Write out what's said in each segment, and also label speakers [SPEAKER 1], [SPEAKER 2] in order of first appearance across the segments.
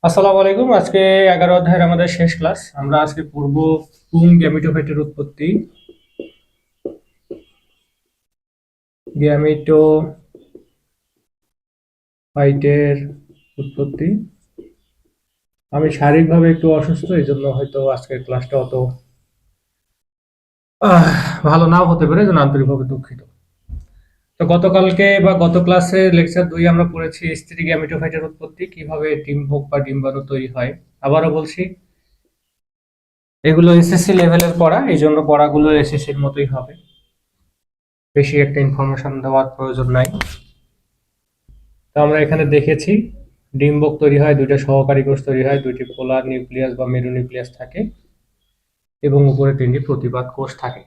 [SPEAKER 1] আসসালামু আলাইকুম। আজকে 11 অধ্যায়ের আমাদের শেষ ক্লাস। আমরা আজকে পড়ব পুং গ্যামিটোফাইটের উৎপত্তি। গ্যামিটোফাইটের উৎপত্তি। আমি শারীরিকভাবে একটু অসুস্থ, এই জন্য হয়তো আজকের ক্লাসটা অত আহ, ভালো নাও হতে পারে, যেন আন্তরিকভাবে দুঃখিত। তো গতকালকে বা গত ক্লাসে লেকচার 2 আমরা পড়েছি স্ত্রী গ্যামিটোফাইটের উৎপত্তি, কিভাবে ডিম্বক বা ডিম্বাণু তৈরি হয়। আবারও বলছি, এগুলো এসএসসি লেভেলের পড়া, এই জন্য পড়াগুলো এসএসসির মতোই হবে, বেশি একটা ইনফরমেশন দেওয়ার প্রয়োজন নাই। তো আমরা এখানে দেখেছি ডিম্বক তৈরি হয়, দুইটা সহকারী কোষ তৈরি হয়, দুইটি পোলার নিউক্লিয়াস বা মেরু নিউক্লিয়াস থাকে এবং উপরে 3টি প্রতিপাদ কোষ থাকে।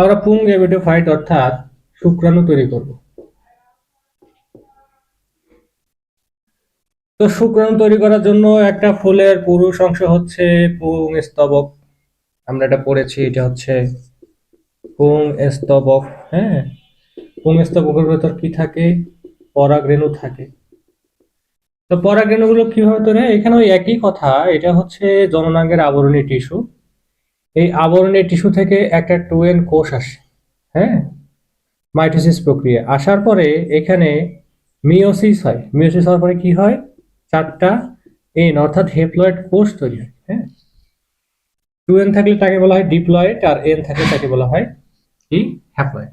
[SPEAKER 1] আমরা পুং গ্যামেটোফাইট অর্থাৎ শুক্রাণু তৈরি করব। তো শুক্রাণু তৈরি করার জন্য একটা ফুলের পুরুষ অংশ হচ্ছে পুং স্তবক। আমরা এটা পড়েছি, এটা হচ্ছে পুং স্তবক। হ্যাঁ, পুং স্তবকের ভেতর কি থাকে? পরাগরেণু থাকে। তো পরাগরেণুগুলো কিভাবে তৈরি হয়? এখানে ওই একই কথা, এটা হচ্ছে জননাঙ্গের আবরণী টিস্যু। এই আবরণী টিস্যু থেকে একটা 2N কোষ আসে। হ্যাঁ, মাইটোসিস প্রক্রিয়া আসার পরে এখানে মিওসিস হয়। মিওসিস হওয়ার পরে কি হয়? 4টা এন অর্থাৎ হেপ্লয়েড কোষ তৈরি হয়। হ্যাঁ, 2N থাকলে তাকে বলা হয় ডিপ্লয়েড, আর এন থাকলে তাকে বলা হয় কি? হ্যাপ্লয়েড।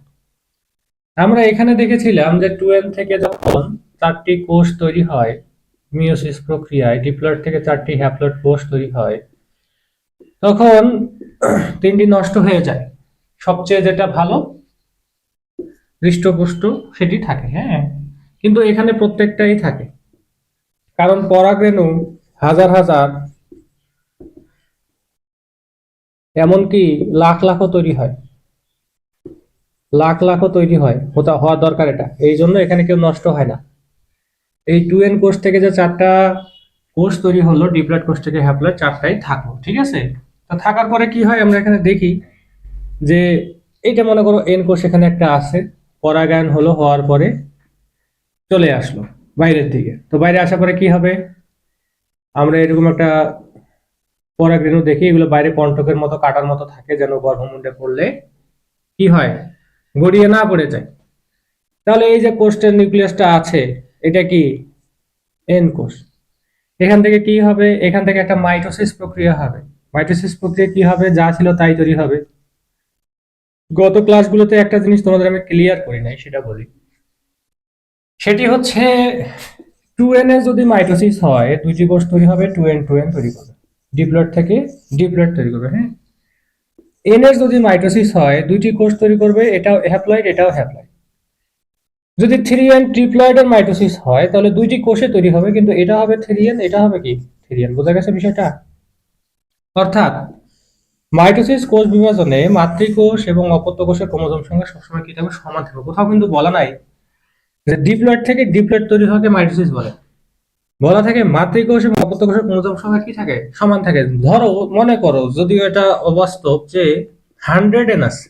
[SPEAKER 1] আমরা এখানে দেখেছিলাম যে 2N থেকে যখন 4টি কোষ তৈরি হয় মিওসিস প্রক্রিয়ায়, ডিপ্লয়েড থেকে 4টি হ্যাপ্লয়েড কোষ তৈরি হয়, তখন 3টি নষ্ট হয়ে যায়। সবচেয়ে যেটা ভালো হৃষ্টপুষ্ট সেটি থাকে। হ্যাঁ, কিন্তু এখানে প্রত্যেকটাই থাকে, কারণ পরাগরেণু হাজার হাজার, এমনকি লাখ লাখও তৈরি হয়। লাখ লাখও তৈরি হয়, হওয়া দরকার এটা, এই জন্য এখানে কেউ নষ্ট হয় না। এই 2N কোষ থেকে যে 4টা কোষ তৈরি হলো, ডিপ্লয়েড কোষ থেকে হ্যাপ্লয়েড, 4টাই থাকলো। ঠিক আছে, তো থাকার পরে কি হয় আমরা এখানে দেখি যে এইটা মনে করো এন কোষ এখানে একটা আছে, পরাগায়ন হলো, হওয়ার পরে চলে আসলো বাইরের দিকে। তো বাইরে আসার পরে কি হবে? আমরা এরকম একটা পরাগরেণু দেখি, এগুলো বাইরে কন্টকের মতো কাটার মতো থাকে, যেন গর্ভমুণ্ডে পড়লে কি হয়? গড়িয়ে না পড়ে যায়। তাহলে এই যে কোষের নিউক্লিয়াসটা আছে, এটা কি? এন কোষ। এখান থেকে কি হবে? এখান থেকে একটা মাইটোসিস প্রক্রিয়া হবে। মাইটোসিস প্রক্রিয়া কি হবে? যা ছিল তাই তৈরি হবে। গত ক্লাসগুলোতে একটা জিনিস তোমাদের আমি ক্লিয়ার করি নাই, সেটা বলি। সেটি হচ্ছে 2N এর যদি মাইটোসিস হয়, 2টি কোষ তৈরি হবে, 2N তৈরি করবে, ডিপ্লয়েড থেকে ডিপ্লয়েড তৈরি করবে। হ্যাঁ, এন এর যদি মাইটোসিস হয়, 2টি কোষ তৈরি করবে, এটাও হ্যাপ্লয়েড এটাও হ্যাপ্লয়েড। যদি 3N ট্রিপ্লয়েড এর মাইটোসিস হয়, তাহলে 2টি কোষে তৈরি হবে, কিন্তু এটা হবে 3N, এটা হবে কি? 3N। বোঝা গেছে বিষয়টা? অর্থাৎ মাইটোসিস কোষ বিভাজনে মাতৃকোষ এবং অপত্য কোষের ক্রোমোজোম সংখ্যা সবসময় কি থাকবে? সমান থাকবে। কোথাও কিন্তু বলা নাই যে ডিপ্লয়েড থেকে ডিপ্লয়েড তৈরি হওয়াকে মাইটোসিস বলে। বলা থাকে মাতৃকোষ এবং অপত্য কোষের ক্রোমোজোম সংখ্যা কি থাকে? সমান থাকে। ধরো, মনে করো যদিও এটা অবাস্তব, যে 100N আছে,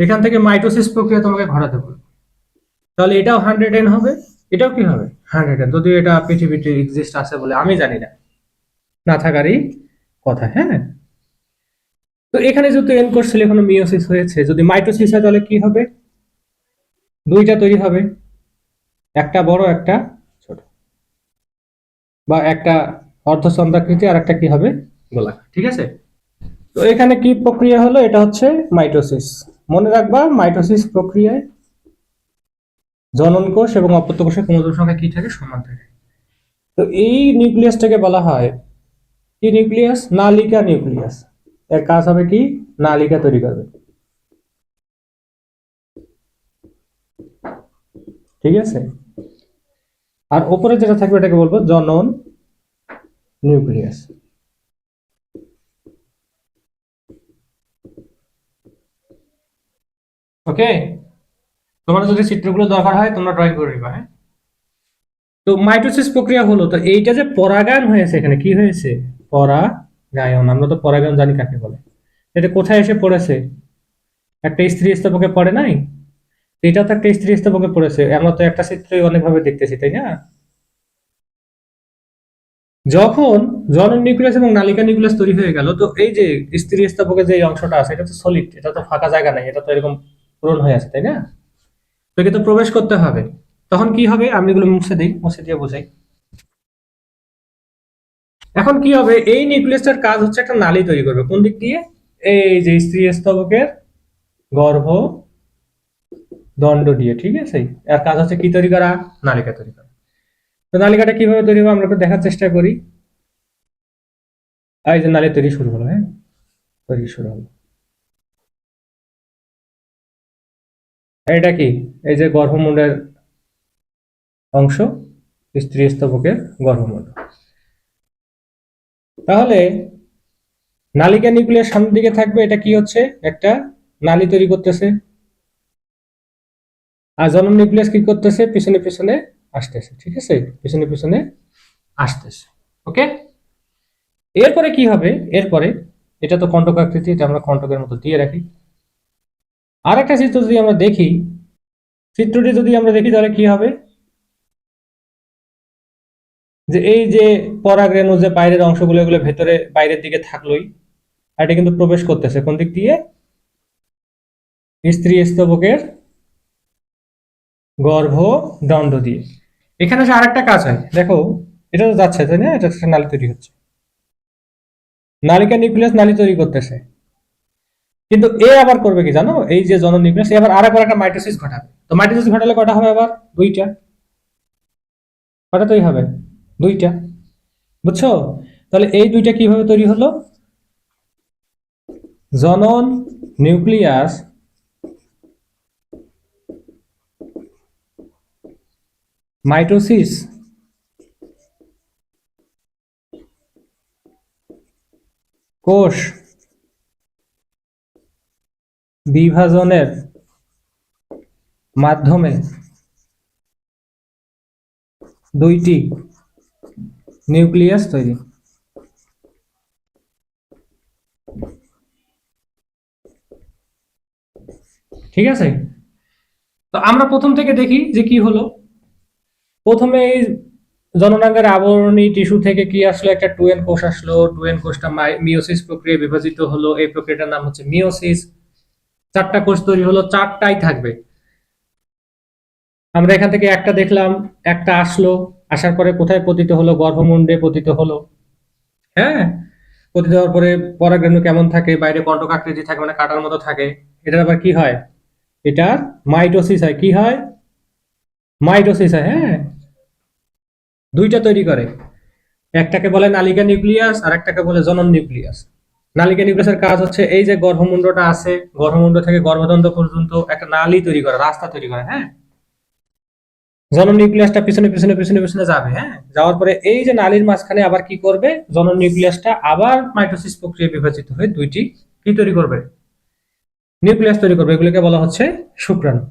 [SPEAKER 1] এখান থেকে মাইটোসিস প্রক্রিয়া তোমাকে ঘটাতে বলবে, তাহলে এটাও 100N হবে, এটাও কি হবে? 100N। যদিও এটা পৃথিবীতে এক্সিস্ট আছে বলে আমি জানি না, না থাকারই কথা। হ্যাঁ, তো এখানে যেহেতু এন কোষ ছিল, এখানে মিওসিস হয়েছে, যদি মাইটোসিস হয় তাহলে কি হবে? 2টা তৈরি হবে, একটা বড় একটা ছোট, বা একটা অর্ধচন্দ্রাকৃতি আর একটা কি হবে? গোলাকার। ঠিক আছে, তো এখানে কি প্রক্রিয়া হলো? এটা হচ্ছে মাইটোসিস। মনে রাখবা, মাইটোসিস প্রক্রিয়ায় জনন কোষ এবং অপত্য কোষের ক্রোমোজোম সংখ্যা কি থাকে? সমান থাকে। তো এই নিউক্লিয়াসটাকে বলা হয় কি নিউক্লিয়াস? নালিকা নিউক্লিয়াস। এর কাজ হবে কি? নালিকা তৈরি করবে। ঠিক আছে, আর উপরে যেটা থাকবে এটাকে বলবো জনন নিউক্লিয়াস। ওকে, তোমার যদি চিত্রগুলো দরকার হয় তোমরা ড্রয়িং করে নিবা। হ্যাঁ, তো মাইটোসিস প্রক্রিয়া হলো, তো এইটা যে পরাগায়ন হয়েছে, এখানে কি হয়েছে? পরাগায়ন। আমরা তো পরাগায়ন জানি কাকে বলে। এটা কোথায় এসে পড়েছে? একটা স্ত্রী স্তবকে পড়ে নাই? এটাও তো একটা স্ত্রী স্তবকে পড়েছে। আমরা তো একটা চিত্রই অনেকভাবে দেখতেছি, তাই না? যখন জনন নিউক্লিয়াস এবং নালিকা নিউক্লিয়াস তৈরি হয়ে গেল, তো এই যে স্থিতিস্থাপকের যে অংশটা আছে এটা তো সলিড, এটা তো ফাঁকা জায়গা নাই, এটা তো এরকম পূরণ হয়ে আছে, তাই না? তো একে তো প্রবেশ করতে হবে। তখন কি হবে, আমি এগুলো মুছে দিই, মুছে দিয়ে বোঝাই। এখন কি হবে, এই নিউক্লিয়াসটার কাজ হচ্ছে একটা নালী তৈরি করবে। কোন দিক দিয়ে? এই যে স্থিতিস্থাপকের গর্ভ দণ্ড দিয়ে, ঠিক আছে? এর কাজ হচ্ছে কি তৈরি করা? নালিকা তৈরি করা। তো নালিকাটা কিভাবে তৈরি হবে আমরা একটু দেখার চেষ্টা করি। এই যে নালী তৈরি শুরু হলো, হ্যাঁ, তৈরি শুরু হলো। এটা কি? এই যে গর্ভমুণ্ডের অংশ, স্ত্রী স্তবকের গর্ভমুণ্ড। তাহলে নালিকা নিউক্লিয়াস সামনের দিকে থাকবে, এটা কি হচ্ছে? একটা নালী তৈরি করতেছে। আর জনন নিউক্লিয়াস কি করতেছে? পিছনে পিছনে আসতেছে, ঠিক আছে? পিছনে পিছনে আসতেছে। ওকে, এরপরে কি হবে? এরপরে এটা তো কণ্টক আকৃতি, এটা আমরা কণ্টকের মতো দিয়ে রাখি। আর একটা চিত্র যদি আমরা দেখি, চিত্রটি যদি আমরা দেখি তাহলে কি হবে, যে এই যে পরাগরেণু যে বাইরের অংশগুলো, এগুলো ভেতরে বাইরের দিকে থাকলোই, আর এটা কিন্তু প্রবেশ করতেছে কোন দিক দিয়ে? স্ত্রী স্তবকের গর্ভ দণ্ড দিয়ে। এখানে আর একটা কাজ হয়, দেখো, এটা তো যাচ্ছে, তাই না? এটা একটা নালী তৈরি হচ্ছে, নালিকা নিউক্লিয়াস নালী তৈরি করতেছে। কিন্তু এ আবার করবে কি জানো? এই যে জনন নিউক্লিয়াস আবার আরেকবার একটা মাইটোসিস ঘটাবে। তো মাইটোসিস ঘটালে কটা হবে? আবার দুইটা। কটা তৈরি হবে? দুইটা। বুঝছো? তাহলে এই দুইটা কিভাবে তৈরি হলো? জনন নিউক্লিয়াস মাইটোসিস কোষ বিভাজনের মাধ্যমে দুইটি নিউক্লিয়াস তৈরি। ঠিক আছে? তো আমরা প্রথম থেকে দেখি যে কি হলো। প্রথমে এই জননাঙ্গের আবরণী টিস্যু থেকে কি আসলো? একটা টুয়েন কোষ আসলো। টুয়েন কোষটা মিওসিস প্রক্রিয়ায় বিভাজিত হলো, এই প্রক্রিয়াটার নাম হচ্ছে মিওসিস। চারটা কোষ তৈরি হলো, চারটাই থাকবে। আমরা এখান থেকে একটা দেখলাম, একটা আসলো, আসার পরে কোথায় পতিত হলো? গর্ভমুণ্ডে পতিত হলো। হ্যাঁ, পতিত হওয়ার পরে পরাগরেণু কেমন থাকে? বাইরে কণ্টক আকৃতি থাকে, মানে কাটার মতো থাকে। এটার আবার কি হয়? এটার মাইটোসিস হয়। কি হয়? মাইটোসিস হয়, হ্যাঁ। দুইটা তৈরি করে, একটাকে বলে নালিকা নিউক্লিয়াস আর একটাকে বলে জনন নিউক্লিয়াস। নালিকা নিউক্লিয়াসের কাজ হচ্ছে এই যে গর্ভমুণ্ডটা আছে, গর্ভমুণ্ড থেকে গর্ভদণ্ড পর্যন্ত একটা নালী তৈরি করা, রাস্তা তৈরি করা, হ্যাঁ। জনন নিউক্লিয়াসটা পিছনে পিছনে পিছনে পিছনে যাবে, হ্যাঁ। যাওয়ার পরে এই যে নালীর মাঝখানে আবার কি করবে? জনন নিউক্লিয়াসটা আবার মাইটোসিস প্রক্রিয়ায় বিভাজিত হয়ে দুইটি কি তৈরি করবে? নিউক্লিয়াস তৈরি করবে। এগুলোকে বলা হচ্ছে শুক্রাণু।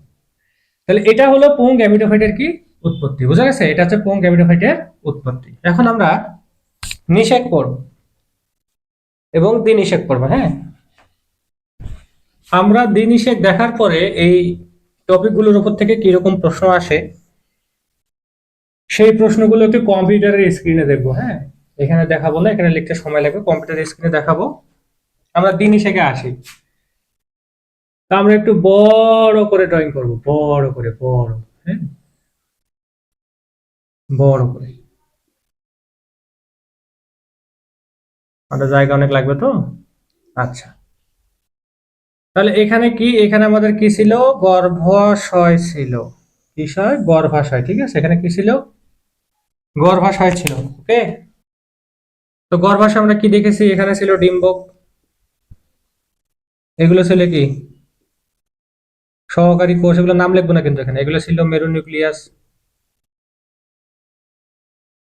[SPEAKER 1] তাহলে এটা হলো পুং গ্যামিটোফাইটের কি উৎপত্তি। বোঝা গেছে? এটা হচ্ছে পুং গ্যামিটোফাইটের উৎপত্তি। এখন আমরা নিষেক পড়ব এবং দ্বিনিষেক পড়ব, হ্যাঁ। আমরা দ্বিনিষেক দেখার পরে এই টপিকগুলোর উপর থেকে কিরকম প্রশ্ন আসে সেই প্রশ্নগুলো একটু কম্পিউটারের স্ক্রিনে দেখবো, হ্যাঁ। এখানে দেখাবো না, এখানে লিখতে সময় লাগবে, কম্পিউটারের স্ক্রিনে দেখাবো। আমরা দ্বিনিষেকে আসি। তা আমরা একটু বড় করে ড্রয়িং করব, বড় করে, বড়, হ্যাঁ, বড় করে। আমাদের জায়গা অনেক লাগবে তো। আচ্ছা, তাহলে এখানে কি? এখানে আমাদের কি ছিল? গর্ভাশয় ছিল। কিসয়? গর্ভাশয়, ঠিক আছে। এখানে কি ছিল? গর্ভাশয় ছিল। ওকে, তো গর্ভাশয় আমরা কি দেখেছি? এখানে ছিল ডিম্বক, এগুলো ছিল কি? সহকারী কোষ। এগুলো নাম লিখবো না কিন্তু এখানে। এগুলো ছিল মেরু নিউক্লিয়াস,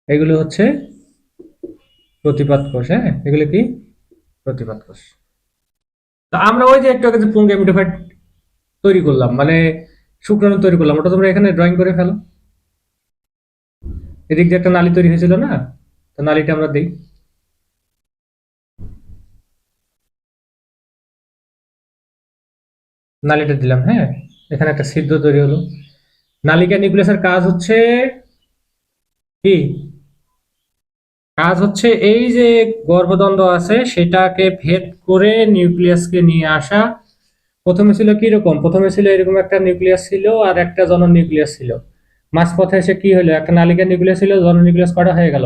[SPEAKER 1] এগুলো হচ্ছে প্রতিপাদ কোষ, হ্যাঁ। এগুলো কি? প্রতিপাদ কোষ। তো আমরা ওই যে একটু আগে যে পুংগেমিটোফাইট তৈরি করলাম, মানে শুক্রাণু তৈরি করলাম, ওটা তোমরা এখানে ড্রয়িং করে ফেলো। এদিক দিয়ে একটা নালী তৈরি হয়েছিল না? তো নালীটা আমরা দিই। নালীটা দিলাম, হ্যাঁ। এখানে একটা ছিদ্র তৈরি হলো। নালিকা নিউক্লিয়াসের কাজ হচ্ছে কি? কাজ হচ্ছে এই যে গর্ভদণ্ড আছে সেটাকে ভেদ করে নিউক্লিয়াসকে নিয়ে আসা। প্রথমে ছিল কি রকম, প্রথমে ছিল এরকম একটা নিউক্লিয়াস ছিল আর একটা জনন নিউক্লিয়াস ছিল। মাঝপথে এসে কি হলো, একটা নালিকা নিউক্লিয়াস ছিল, জনন নিউক্লিয়াস কটা হয়ে গেল,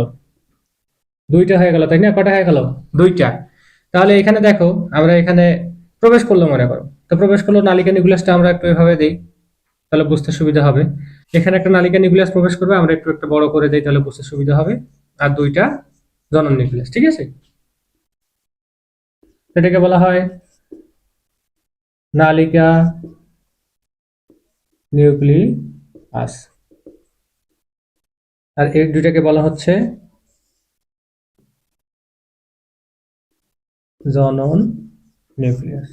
[SPEAKER 1] দুইটা হয়ে গেল, তাই না? কটা হয়ে গেল, দুইটা। তাহলে এখানে দেখো আমরা এখানে প্রবেশ করলো মনে করো, তো প্রবেশ করলো নালিকা নিউক্লিয়াসটা আমরা একটু এভাবে দিই, তাহলে বুঝতে সুবিধা হবে। এখানে একটা নালিকা নিউক্লিয়াস প্রবেশ করবে, আমরা একটু একটা বড় করে দিই, তাহলে বুঝতে সুবিধা হবে। আর দুইটা জনন নিউক্লিয়াস, ঠিক আছে? এটাকে বলা হয় নালিকা নিউক্লিয়াস, আর এই দুইটাকে বলা হচ্ছে জনন নিউক্লিয়াস।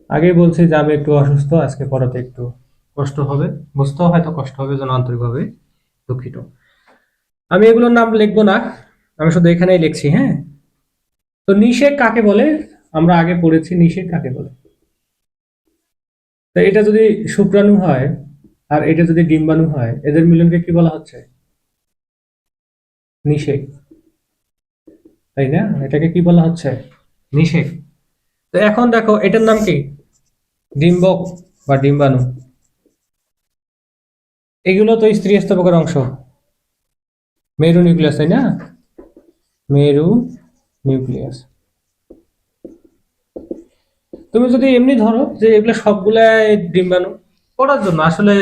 [SPEAKER 1] আগেই বলছি যে আমি একটু অসুস্থ, আজকে পড়াতে একটু কষ্ট হবে, বুঝতেও হয়তো কষ্ট হবে, যেন আন্তরিকভাবে দুঃখিত। আমি এগুলোর নাম লিখবো না, আমি শুধু এখানেই লিখছি, হ্যাঁ? তো নিষেক কাকে বলে আমরা আগে পড়েছি, নিষেক কাকে বলে। তো এটা যদি শুক্রাণু হয় আর এটা যদি ডিম্বাণু হয়, এদের মিলনকে কি বলা হচ্ছে, নিষেক, তাই না? এটাকে কি বলা হচ্ছে, নিষেক। তো এখন দেখো এটার নাম কি, ডিম্বক বা ডিম্বাণু। এগুলো তো স্ত্রী স্তবকের অংশ, মেরু নিউক্লিয়াস, তাই না? মেরু নিউক্লিয়াস। তুমি যদি এমনি ধরো যে এগুলো সবগুলাই ডিম্বাণু, পড়ার জন্য আসলে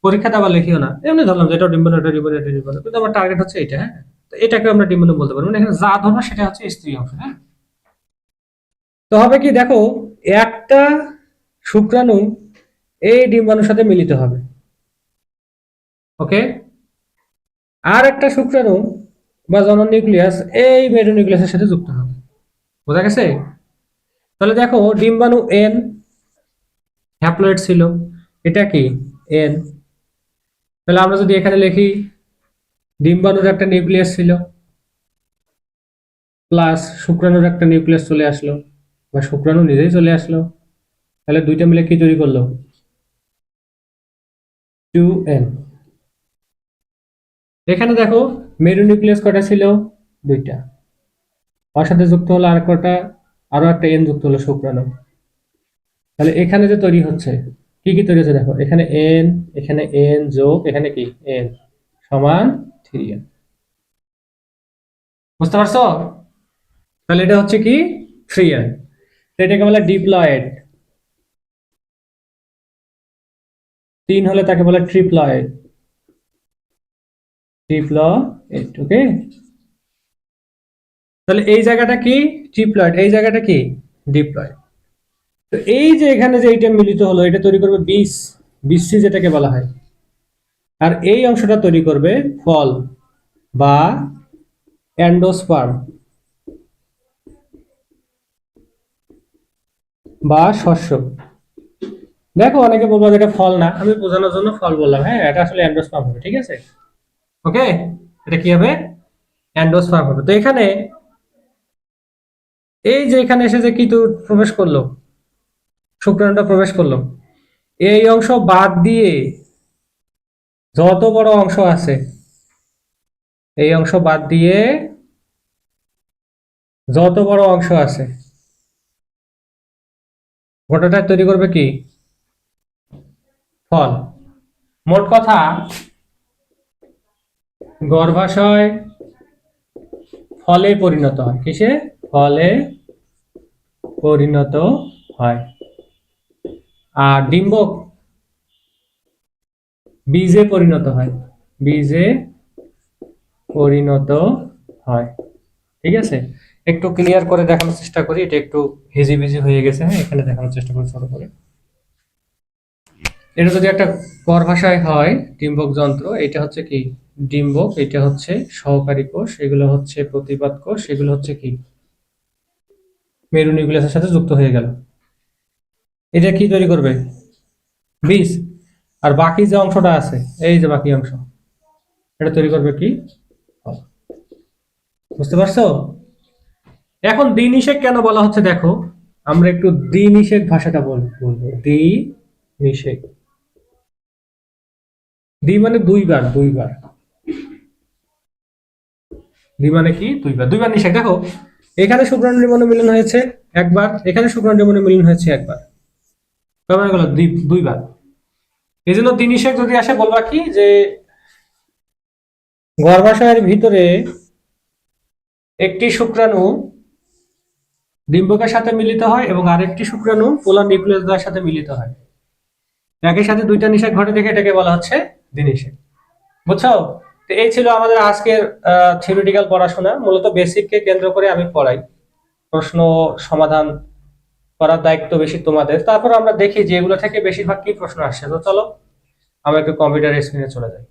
[SPEAKER 1] পরীক্ষাতে আবার লিখিও না, এমনি ধরলাম যে এটা ডিম্বাণু, এটা ডিম্বাণু, এটা ডিম্বাণু, কিন্তু আমার টার্গেট হচ্ছে এটা, হ্যাঁ? তো এটাকে আমরা ডিম্বাণু বলতে পারবো, মানে এখানে যা ধরবো সেটা হচ্ছে স্ত্রী অংশ, হ্যাঁ? তো হবে কি দেখো, একটা শুক্রাণু এই ডিম্বাণুর সাথে মিলিত হবে, ওকে? আর একটা শুক্রাণু বা জনন নিউক্লিয়াস এই মেরু নিউক্লিয়াসের সাথে যুক্ত হবে। বোঝা গেছে? তাহলে দেখো ডিম্বাণু এন, হ্যাপ্লয়েড ছিল, এটা কি এন। তাহলে আমরা যদি এখানে লিখি ডিম্বাণুর একটা নিউক্লিয়াস ছিল প্লাস শুক্রাণুর একটা নিউক্লিয়াস চলে আসলো, বা শুক্রাণু নিজেই চলে আসলো, তাহলে দুইটা মিলে কি তৈরি করলো, 2n। এখানে দেখো মেরু নিউক্লিয়াস কটা ছিল, দুইটা, ওর সাথে যুক্ত হলো আর কটা, আরো একটা এন যুক্ত হলো শুক্রাণু। তাহলে এখানে যে তৈরি হচ্ছে, কি কি তৈরি হচ্ছে দেখো, এখানে এন যোগ এখানে কি এন সমান 3n। বুঝতে পারছো? তাহলে এটা হচ্ছে কি 3n। এটাকে বলে ডিপ্লয়েড, 3 হলে তাকে বলে ট্রিপ্লয়েড, ট্রিপ্লয়েড, ওকে? তাহলে এই জায়গাটা কি ট্রিপ্লয়েড, এই জায়গাটা কি ডিপ্লয়েড। তো এই যে এখানে যে এইটা মিলিত হলো, এটা তৈরি করবে বিষ, বিসি যেটাকে বলা হয়। আর এই অংশটা তৈরি করবে ফল বা অ্যান্ডোস্পার্ম বা শস্য। দেখো অনেকে বলবো যে এটা ফল না, আমি বোঝানোর জন্য ফল বললাম, হ্যাঁ? এটা আসলে অ্যান্ডোস্পার্ম হবে, ঠিক আছে? ওকে, এটা কি হবে, অ্যান্ডোস্পার্ম হবে। তো এখানে এই যে এখানে এসে যে কি তো প্রবেশ করলো, শুক্রাণুটা প্রবেশ করলো, এই অংশ বাদ দিয়ে যত বড় অংশ আছে, এই অংশ বাদ দিয়ে যত বড় অংশ আছে, গোটাটা তৈরি করবে কি ফল। মোট কথা গর্ভাশয় ফলে পরিণত হয়, কিসে, ফলে পরিণত হয়। আর ডিম্বক বীজে পরিণত হয়, বীজে পরিণত হয়, ঠিক আছে? একটু ক্লিয়ার করে দেখানোর চেষ্টা করি, এটা একটু হিজিবিজি হয়ে গেছে, হ্যাঁ? এখানে দেখানোর চেষ্টা করি ছোট করে। এটা যদি একটা গর্ভাশয় হয় ডিম্বক যন্ত্র, এটা হচ্ছে কি ডিম্বক, এটা হচ্ছে সহকারী কোষ, এগুলো হচ্ছে প্রতিপাদ কোষ, এগুলো হচ্ছে কি মেরু নিউক্লিয়াসের সাথে যুক্ত হয়ে গেল। এটা কি তৈরি করবে, বীজ। আর বাকি যে অংশটা আছে, এই যে বাকি অংশ, এটা তৈরি করবে কি ফল। বুঝতে পারছো? এখন দ্বিনিষেক কেন বলা হচ্ছে দেখো, আমরা একটু দ্বিনিষেক ভাষাটা বলবো, দ্বিনিষেক। দ্বি মানে দুইবার, দুইবার, দ্বি মানে কি দুইবার, দুইবার নিষেক। দেখো এখানে শুক্রাণু ডিম্বাণু মিলন হয়েছে একবার, এখানে শুক্রাণু ডিম্বাণু মিলন হয়েছে একবার, কয়বার গেল? দুইবার। এই জন্য দ্বিনিষেক যদি আসে বলবা কি যে গর্ভাশয়ের ভিতরে একটি শুক্রাণু ডিম্বকের সাথে মিলিত হয় এবং আরেকটি শুক্রাণু পোলার নিউক্লিয়াস দ্বয়ের সাথে মিলিত হয়, একই সাথে দুইটা নিষেক ঘটে দেখে এটাকে বলা হচ্ছে দ্বিনিষেক। বুঝছো? তো এই ছিল আমাদের আজকের থিওরিটিক্যাল পড়াশোনা। মূলত বেসিককে কেন্দ্র করে আমি পড়াই, প্রশ্ন সমাধান করার দায়িত্ব বেশি তোমাদের। তারপর আমরা দেখি যে এগুলো থেকে বেশিরভাগ কি প্রশ্ন আসছে। তো চলো আমরা একটু কম্পিউটার স্ক্রিনে চলে যাই।